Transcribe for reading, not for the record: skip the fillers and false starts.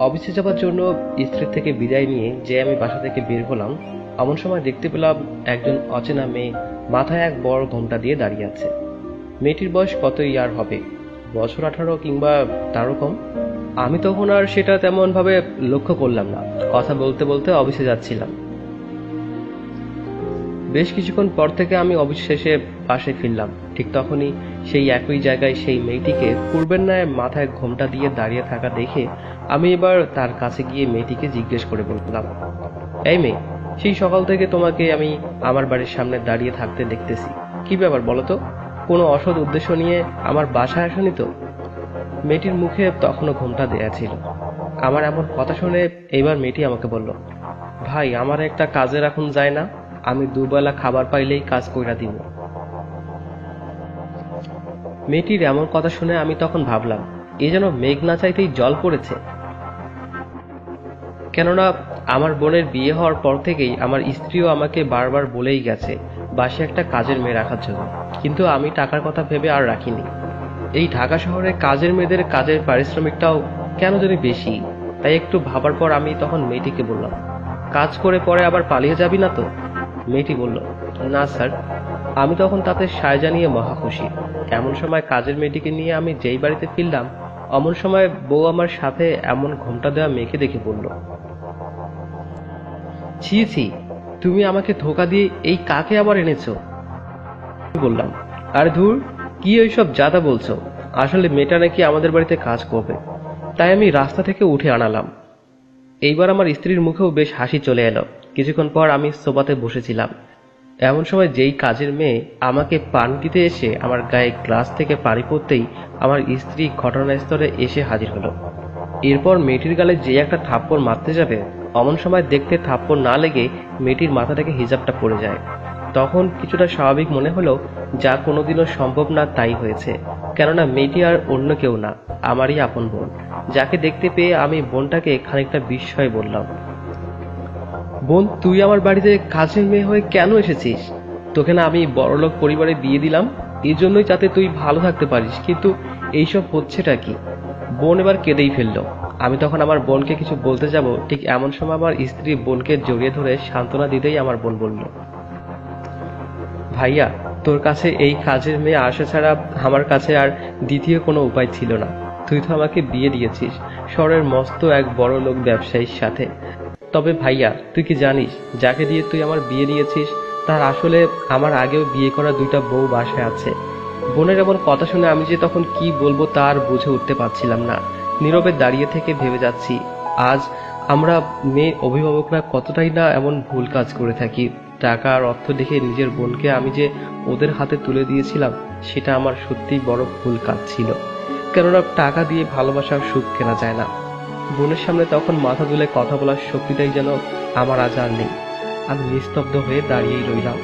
অফিসে যাবার জন্য স্ত্রীর থেকে বিদায় নিয়ে যে আমি বাসা থেকে বের হলাম, এমন সময় দেখতে পেলাম একজন অচেনা মেয়ে মাথায় এক বড় ঘোমটা দিয়ে দাঁড়িয়ে আছে। মেয়েটির বয়স কতই আর হবে, বছর 18 কিংবা তারও কম। আমি তখন আর সেটা তেমন ভাবে লক্ষ্য করলাম না। কথা বলতে বলতে অফিসে যাচ্ছিলাম। বেশ কিছুক্ষণ পর থেকে আমি অফিস শেষে বাসে ফিরলাম। ঠিক তখনই সেই একই জায়গায় সেই মেয়েটিকে পূর্বের ন্যায় মাথায় ঘোমটা দিয়ে দাঁড়িয়ে থাকা দেখে আমি এবার তার কাছে গিয়ে মেয়েটিকে জিজ্ঞেস করে বললাম, এই মেয়ে, সেই সকাল থেকে তোমাকে আমি আমার বাড়ির সামনে দাঁড়িয়ে থাকতে দেখতেছি, কি ব্যাপার বলো তো? কোনো অসৎ উদ্দেশ্য নিয়ে আমার বাসায় আসনি তো? মেয়েটির মুখে তখনও ঘোমটা দেয়া ছিল। আমার এমন কথা শুনে এইবার মেয়েটি আমাকে বলল, ভাই, আমার একটা কাজের এখন যায় না, আমি দুবেলা খাবার পাইলেই কাজ কইরা দিব। মেয়েটির এমন কথা শুনে আমি তখন ভাবলাম, এ যেন মেঘ না চাইতেই জল পড়েছে। কেননা আমার বোনের বিয়ে হওয়ার পর থেকেই আমার স্ত্রীও আমাকে বারবার বলেই গেছে বাসে একটা কাজের মেয়ে রাখার জন্য, কিন্তু আমি টাকার কথা ভেবে আর রাখিনি। এই ঢাকা শহরে কাজের মেয়েদের কাজের পারিশ্রমিকটাও কেন জানি বেশি। তাই একটু ভাবার পর আমি তখন মেয়েটিকে বললাম, কাজ করে পরে আবার পালিয়ে যাবি না তো? মেয়েটি বলল, না স্যার। আমি তখন তাতে সায় জানিয়ে মহা খুশি। এমন সময় কাজের মেয়েটিকে নিয়ে আমি যেই বাড়িতে ফিরলাম, অমন সময় বউ আমার সাথে এমন ঘোমটা দেওয়া মেয়েকে দেখে বলল, ছি ছি, তুমি আমাকে ধোকা দিয়ে এই কাকে আবার এনেছো? বললাম, আরে ধুর, কি ওইসব জাদা বলছো? আসলে মেয়েটা নাকি আমাদের বাড়িতে কাজ করবে, তাই আমি রাস্তা থেকে উঠে আনালাম। এইবার আমার স্ত্রীর মুখেও বেশ হাসি চলে এলো। কিছুক্ষণ পর আমি সোফাতে বসেছিলাম। এমন সময় যেই কাজের মেয়ে আমাকে পানি দিতে এসে আমার গায়ে গ্লাস থেকে পানি পড়তেই আমার স্ত্রী ঘটনাস্থলে এসে হাজির হলো। এরপর মেয়েটির গালে যে একটা থাপ্পড় মারতে যাবে, অমন সময় দেখতে থাপ্পড় না লেগে মেয়েটির মাথা থেকে হিজাবটা পড়ে যায়। তখন কিছুটা স্বাভাবিক মনে হলো, যা কোনোদিনও সম্ভব না তাই হয়েছে। কেননা মেয়েটি আর অন্য কেউ না, আমারই আপন বোন, যাকে দেখতে পেয়ে আমি বোনটাকে খানিকটা বিস্ময়ে বললাম, বোন, তুই আমার বাড়িতে কাজের মেয়ে হয়ে কেন এসেছিস? তোকে না আমি বড়লোক পরিবারে বিয়ে দিলাম এই জন্যই, যাতে তুই ভালো থাকতে পারিস, কিন্তু এইসব হচ্ছেটা কি? বোন এবার কেঁদেই ফেললো। আমি তখন আমার বোনকে কিছু বলতে যাব, ঠিক এমন সময় আমার স্ত্রী বোনকে জড়িয়ে ধরে সান্ত্বনা দিতেই আমার বোন বলল, ভাইয়া, তোর কাছে এই কাজের মেয়ে আসা ছাড়া আমার কাছে আর দ্বিতীয় কোনো উপায় ছিল না। তুই তো আমাকে বিয়ে দিয়েছিস শহরের মস্ত এক বড় লোক ব্যবসায়ীর সাথে। তবে ভাইয়া, তুই কি জানিস, যাকে দিয়ে তুই আমার বিয়ে দিয়েছিস তার আসলে আমার আগেও বিয়ে করা 2টা বউ বাসায় আছে। বোনের এমন কথা শুনে আমি যে তখন কি বলবো তা আর বুঝে উঠতে পারছিলাম না। নীরবে দাঁড়িয়ে থেকে ভেবে যাচ্ছি, আজ আমরা মেয়ে অভিভাবকরা কতটাই না এমন ভুল কাজ করে থাকি। টাকা আর অর্থ দেখে নিজের বোনকে আমি যে ওদের হাতে তুলে দিয়েছিলাম, সেটা আমার সত্যিই বড় ভুল কাজ ছিল। কেননা টাকা দিয়ে ভালোবাসার সুখ কেনা যায় না। বোনের সামনে তখন মাথা তুলে কথা বলার শক্তিটাই যেন আমার আজ আর নেই। আমি নিস্তব্ধ হয়ে দাঁড়িয়েই রইলাম।